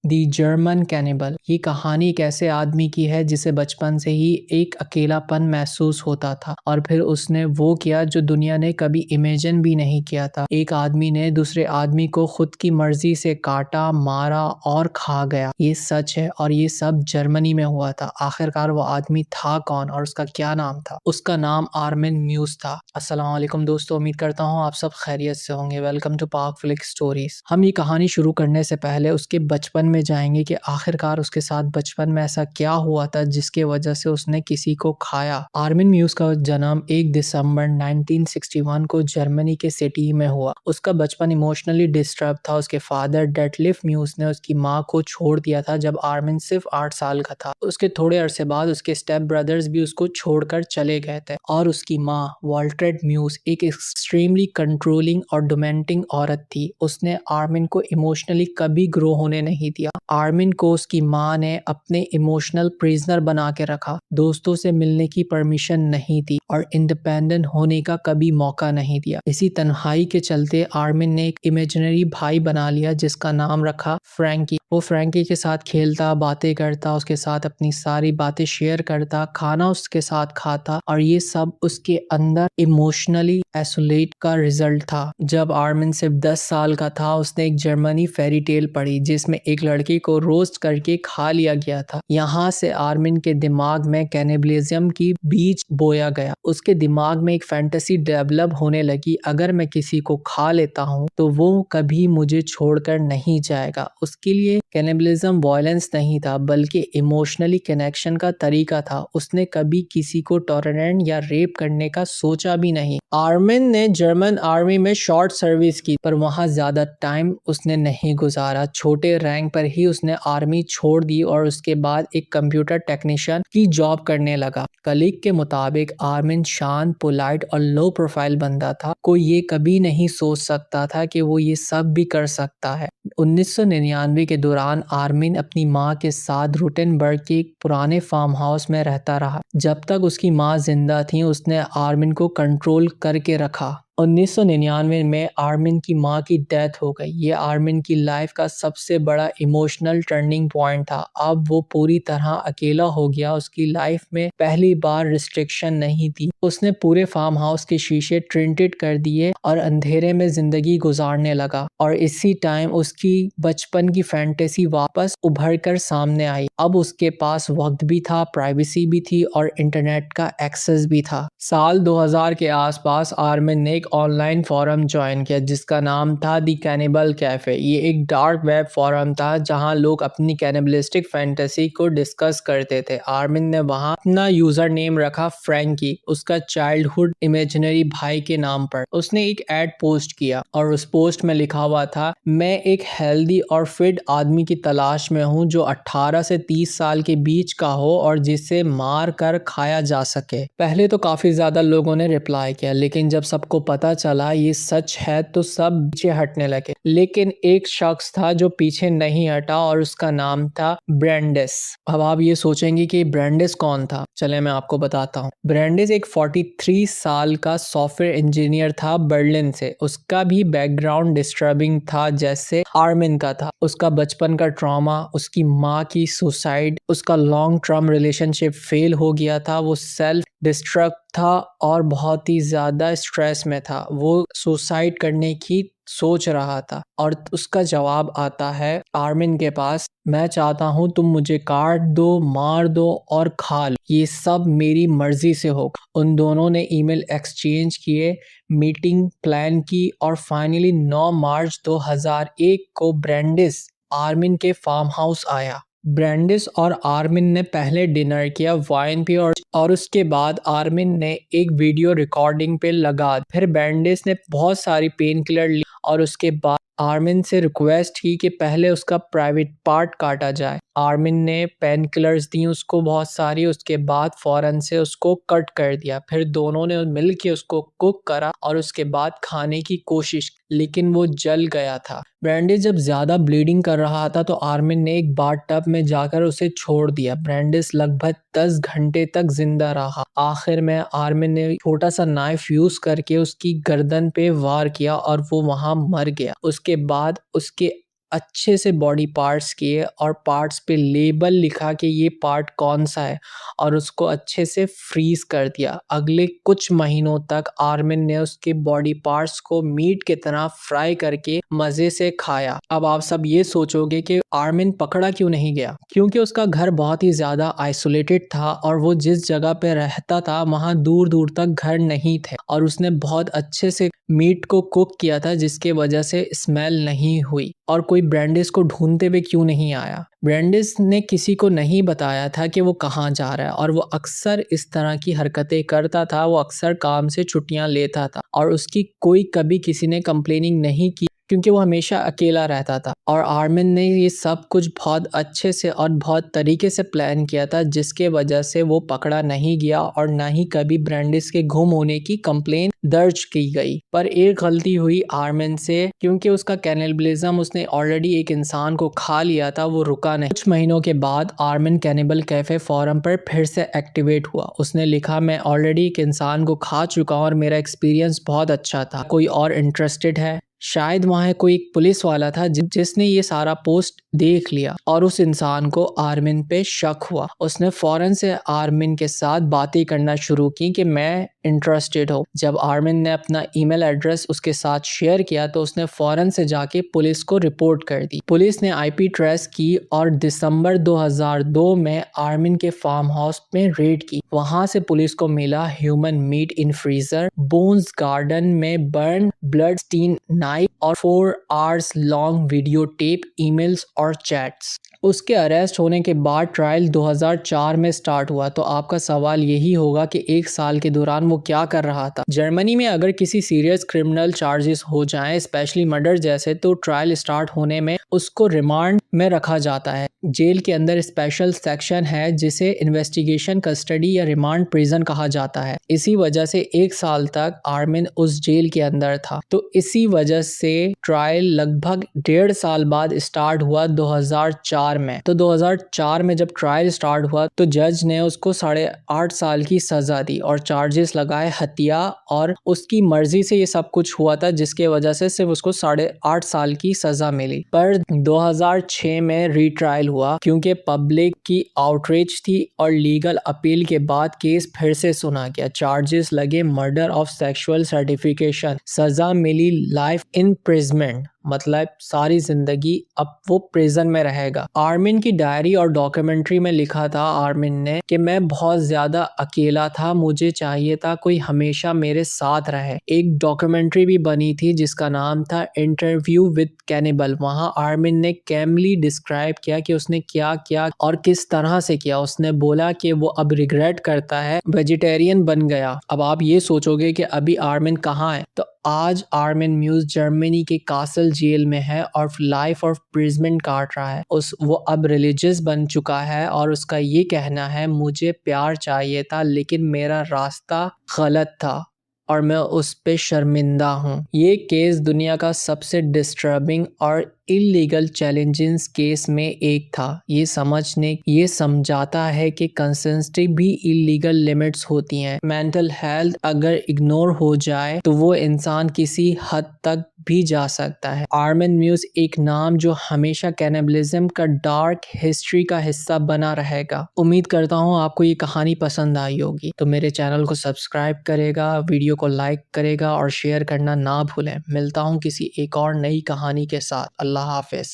दी German cannibal. ये कहानी एक ऐसे आदमी की है जिसे बचपन से ही एक अकेलापन महसूस होता था और फिर उसने वो किया जो दुनिया ने कभी इमेजिन भी नहीं किया था। एक आदमी ने दूसरे आदमी को खुद की मर्जी से काटा, मारा और खा गया। ये सच है और ये सब जर्मनी में हुआ था। आखिरकार वो आदमी था कौन और उसका क्या नाम था? उसका नाम आर्मिन म्यूज था। अस्सलाम वालेकुम दोस्तों, उम्मीद करता हूँ आप सब खैरियत से होंगे। वेलकम टू पाक फ्लिक स्टोरीज। हम ये कहानी शुरू करने से पहले उसके बचपन में जाएंगे कि आखिरकार उसके साथ बचपन में ऐसा क्या हुआ था जिसके वजह से उसने किसी को खाया। आर्मिन म्यूज का जन्म 1 दिसंबर 1961 को जर्मनी के सिटी में हुआ। उसका बचपन इमोशनली डिस्टर्ब था। उसके फादर डेटलिफ म्यूज ने उसकी माँ को छोड़ दिया था जब आर्मिन सिर्फ 8 साल का था। उसके थोड़े अरसे बाद उसके स्टेप ब्रदर्स भी उसको छोड़कर चले गए थे और उसकी माँ वॉल्ट्रेड म्यूज एक एक्सट्रीमली कंट्रोलिंग और डोमेंटिंग औरत थी। उसने आर्मिन को इमोशनली कभी ग्रो होने नहीं दिया। आर्मिन को उसकी माँ ने अपने इमोशनल प्रिजनर बना के रखा। दोस्तों से मिलने की परमिशन नहीं दी और इंडिपेंडेंट होने का कभी मौका नहीं दिया। इसी तन्हाई के चलते आर्मिन ने एक इमेजिनरी भाई बना लिया जिसका नाम रखा फ्रैंकी। वो फ्रैंकी के साथ खेलता, बातें करता, उसके साथ अपनी सारी बातें शेयर करता, खाना उसके साथ खाता और ये सब उसके अंदर इमोशनली आइसोलेट का रिजल्ट था। जब आर्मिन सिर्फ 10 साल का था उसने एक जर्मनी फेरी टेल पढ़ी जिसमें एक लड़की को रोस्ट करके खा लिया गया था। यहाँ से आर्मिन के दिमाग में कैनिबलिज्म की बीज बोया गया। उसके दिमाग में एक फैंटेसी डेवलप होने लगी, अगर मैं किसी को खा लेता हूँ तो वो कभी मुझे छोड़कर नहीं जाएगा। उसके लिए कैनिबलिज्म वायलेंस नहीं था बल्कि इमोशनली कनेक्शन का तरीका था। उसने कभी किसी को टॉलरेंट या रेप करने का सोचा भी नहीं। आर्मिन ने जर्मन आर्मी में शॉर्ट सर्विस की पर वहां ज्यादा टाइम उसने नहीं गुजारा। छोटे रैंक पर ही उसने आर्मी छोड़ दी और उसके बाद एक कंप्यूटर टेक्नीशियन की जॉब करने लगा। कलीग के मुताबिक आर्मिन शांत, पोलाइट और लो प्रोफाइल बंदा था। कोई ये कभी नहीं सोच सकता था कि वो ये सब भी कर सकता है। 1999 के दौरान आर्मिन अपनी माँ के साथ रुटेनबर्ग के एक पुराने फार्म हाउस में रहता रहा। जब तक उसकी माँ जिंदा थी उसने आर्मिन को कंट्रोल करके रखा। 1999 में आर्मिन की माँ की डेथ हो गई। ये आर्मिन की लाइफ का सबसे बड़ा इमोशनल टर्निंग पॉइंट था। अब वो पूरी तरह अकेला हो गया। उसकी लाइफ में पहली बार रिस्ट्रिक्शन नहीं थी। उसने पूरे फार्म हाउस के शीशे टिंटेड कर दिए और अंधेरे में जिंदगी गुजारने लगा और इसी टाइम उसकी बचपन की फैंटेसी वापस उभर कर सामने आई। अब उसके पास वक्त भी था, प्राइवेसी भी थी और इंटरनेट का एक्सेस भी था। साल 2000 के आसपास आर्मिन ने एक ऑनलाइन फोरम ज्वाइन किया जिसका नाम था दी कैनिबल कैफे। ये एक डार्क वेब फोरम था जहां लोग अपनी कैनिबलिस्टिक फैंटेसी को डिस्कस करते थे। आर्मिन ने वहां अपना यूजर नेम रखा फ्रैंकी, उसका चाइल्डहुड इमेजिनरी भाई के नाम पर। उसने एक एड पोस्ट किया और उस पोस्ट में लिखा हुआ था, मैं एक हेल्दी और फिट आदमी की तलाश में हूँ जो 18 से 30 साल के बीच का हो और जिसे मार कर खाया जा सके। पहले तो काफी ज्यादा लोगों ने रिप्लाई किया लेकिन जब सबको पता चला ये सच है तो सब पीछे हटने लगे। लेकिन एक शख्स था जो पीछे नहीं हटा और उसका नाम था ब्रेंडिस। अब आप ये सोचेंगे कि ब्रेंडिस कौन था? चले मैं आपको बताता हूँ। ब्रेंडिस एक 43 साल का सॉफ्टवेयर इंजीनियर था बर्लिन से। उसका भी बैकग्राउंड डिस्टर्बिंग था जैसे आर्मिन का था। उसका बचपन का ट्रॉमा, उसकी माँ की सुसाइड, उसका लॉन्ग टर्म रिलेशनशिप फेल हो गया था, वो सेल्फ डिस्ट्रक्ट था और बहुत ही ज्यादा स्ट्रेस में था। वो सुसाइड करने की सोच रहा था और उसका जवाब आता है आर्मिन के पास, मैं चाहता हूं तुम मुझे काट दो, मार दो और खा लो, ये सब मेरी मर्जी से होगा। उन दोनों ने ईमेल एक्सचेंज किए, मीटिंग प्लान की और फाइनली 9 मार्च 2001 को ब्रेंडिस आर्मिन के फार्म हाउस आया। ब्रेंडिस और आर्मिन ने पहले डिनर किया, वाइन पी और उसके बाद आर्मिन ने एक वीडियो रिकॉर्डिंग पे लगा। फिर ब्रेंडिस ने बहुत सारी पेन किलर ली और उसके बाद आर्मिन से रिक्वेस्ट की कि पहले उसका प्राइवेट पार्ट काटा जाए। आर्मिन ने पेन किलर्स दी उसको बहुत सारी, उसके बाद फौरन से उसको कट कर दिया। फिर दोनों ने मिलकर उसको कुक करा और उसके बाद खाने की कोशिश, लेकिन वो जल गया था। ब्रेंडिस जब ज्यादा ब्लीडिंग कर रहा था तो आर्मिन ने एक बाथ टब में जाकर उसे छोड़ दिया। ब्रेंडिस लगभग 10 घंटे तक जिंदा रहा। आखिर में आर्मिन ने छोटा सा नाइफ यूज करके उसकी गर्दन पे वार किया और वो वहां मर गया। उसके बाद उसके अच्छे से बॉडी पार्ट्स किए और पार्ट्स पे लेबल लिखा कि ये पार्ट कौन सा है और उसको अच्छे से फ्रीज कर दिया। अगले कुछ महीनों तक आर्मिन ने उसके बॉडी पार्ट्स को मीट की तरह फ्राई करके मजे से खाया। अब आप सब ये सोचोगे कि आर्मिन पकड़ा क्यों नहीं गया? क्योंकि उसका घर बहुत ही ज्यादा आइसोलेटेड था और वो जिस जगह पे रहता था वहां दूर दूर तक घर नहीं थे और उसने बहुत अच्छे से मीट को कुक किया था जिसके वजह से स्मेल नहीं हुई। और कोई ब्रांडिस को ढूंढते हुए क्यों नहीं आया? ब्रांडिस ने किसी को नहीं बताया था कि वो कहाँ जा रहा है और वो अक्सर इस तरह की हरकतें करता था। वो अक्सर काम से छुट्टियां लेता था और उसकी कोई कभी किसी ने कंप्लेनिंग नहीं की क्योंकि वो हमेशा अकेला रहता था। और आर्मिन ने ये सब कुछ बहुत अच्छे से और बहुत तरीके से प्लान किया था जिसके वजह से वो पकड़ा नहीं गया और ना ही कभी ब्रांडिस के गुम होने की कंप्लेन दर्ज की गई। पर एक गलती हुई आर्मिन से, क्योंकि उसका कैनिबलिज्म, उसने ऑलरेडी एक इंसान को खा लिया था, वो रुका नहीं। कुछ महीनों के बाद आर्मिन कैनिबल कैफे फोरम पर फिर से एक्टिवेट हुआ। उसने लिखा, मैं ऑलरेडी एक इंसान को खा चुका हूँ और मेरा एक्सपीरियंस बहुत अच्छा था, कोई और इंटरेस्टेड है? शायद वहाँ कोई एक पुलिस वाला था जिसने ये सारा पोस्ट देख लिया और उस इंसान को आर्मिन पे शक हुआ। उसने फौरन से आर्मिन के साथ बातें करना शुरू की कि मैं इंटरेस्टेड हूँ। जब आर्मिन ने अपना ईमेल एड्रेस उसके साथ शेयर किया तो उसने फौरन से जाके पुलिस को रिपोर्ट कर दी। पुलिस ने आईपी ट्रेस की और दिसंबर 2002 में आर्मिन के फार्म हाउस में रेड की। वहां से पुलिस को मिला human meat in freezer, bones garden में बर्न ब्लड स्टीन नाइफ और 4 hours long video tape, emails और चैट्स। उसके अरेस्ट होने के बाद ट्रायल 2004 में स्टार्ट हुआ। तो आपका सवाल यही होगा कि एक साल के दौरान वो क्या कर रहा था? जर्मनी में अगर किसी सीरियस क्रिमिनल चार्जेस हो जाएं, स्पेशली मर्डर जैसे, तो ट्रायल स्टार्ट होने में उसको रिमांड में रखा जाता है। जेल के अंदर स्पेशल सेक्शन है जिसे इन्वेस्टिगेशन कस्टडी या रिमांड प्रिजन कहा जाता है। इसी वजह से एक साल तक आर्मिन उस जेल के अंदर था। तो इसी वजह से ट्रायल लगभग 1.5 साल बाद स्टार्ट हुआ 2004 में। तो 2004 में जब ट्रायल स्टार्ट हुआ तो जज ने उसको 8.5 साल की सजा दी और चार्जेस लगाए हत्या, और उसकी मर्जी से ये सब कुछ हुआ था जिसके वजह से सिर्फ उसको 8.5 साल की सजा मिली। पर 2006 में रीट्रायल हुआ क्योंकि पब्लिक की आउटरीच थी और लीगल अपील के बाद केस फिर से सुना गया। चार्जेस लगे मर्डर ऑफ सेक्सुअल सर्टिफिकेशन, सजा मिली लाइफ इम्प्रिजमेंट, मतलब सारी जिंदगी अब वो प्रिजन में रहेगा। आर्मिन की डायरी और डॉक्यूमेंट्री में लिखा था आर्मिन ने कि मैं बहुत ज्यादा अकेला था, मुझे चाहिए था कोई हमेशा मेरे साथ रहे। एक डॉक्यूमेंट्री भी बनी थी जिसका नाम था इंटरव्यू विद कैनिबल। वहां आर्मिन ने कैमली डिस्क्राइब किया कि उसने क्या किया और किस तरह से किया। उसने बोला कि वो अब रिग्रेट करता है वेजिटेरियन बन गया। अब आप ये सोचोगे कि अभी आर्मिन कहाँ है? तो आज आर्मिन म्यूज जर्मनी के कासल जेल में है और लाइफ ऑफ प्रिजमेंट काट रहा है। वो अब रिलीजियस बन चुका है और उसका ये कहना है, मुझे प्यार चाहिए था लेकिन मेरा रास्ता गलत था और मैं उस पे शर्मिंदा हूँ। ये केस दुनिया का सबसे डिस्टर्बिंग और इलीगल चैलेंजेस केस में एक था। ये समझाता है कि कंसिस्टेंसी भी इलीगल लिमिट्स होती हैं। मेंटल हेल्थ अगर इग्नोर हो जाए तो वो इंसान किसी हद तक भी जा सकता है। आर्मिन म्यूज एक नाम जो हमेशा कैनिबलिज्म का डार्क हिस्ट्री का हिस्सा बना रहेगा। उम्मीद करता हूँ आपको ये कहानी पसंद आई होगी। तो मेरे चैनल को सब्सक्राइब करेगा, वीडियो को लाइक करेगा और शेयर करना ना भूलें। मिलता हूँ किसी एक और नई कहानी के साथ। अल्लाह हाफिज।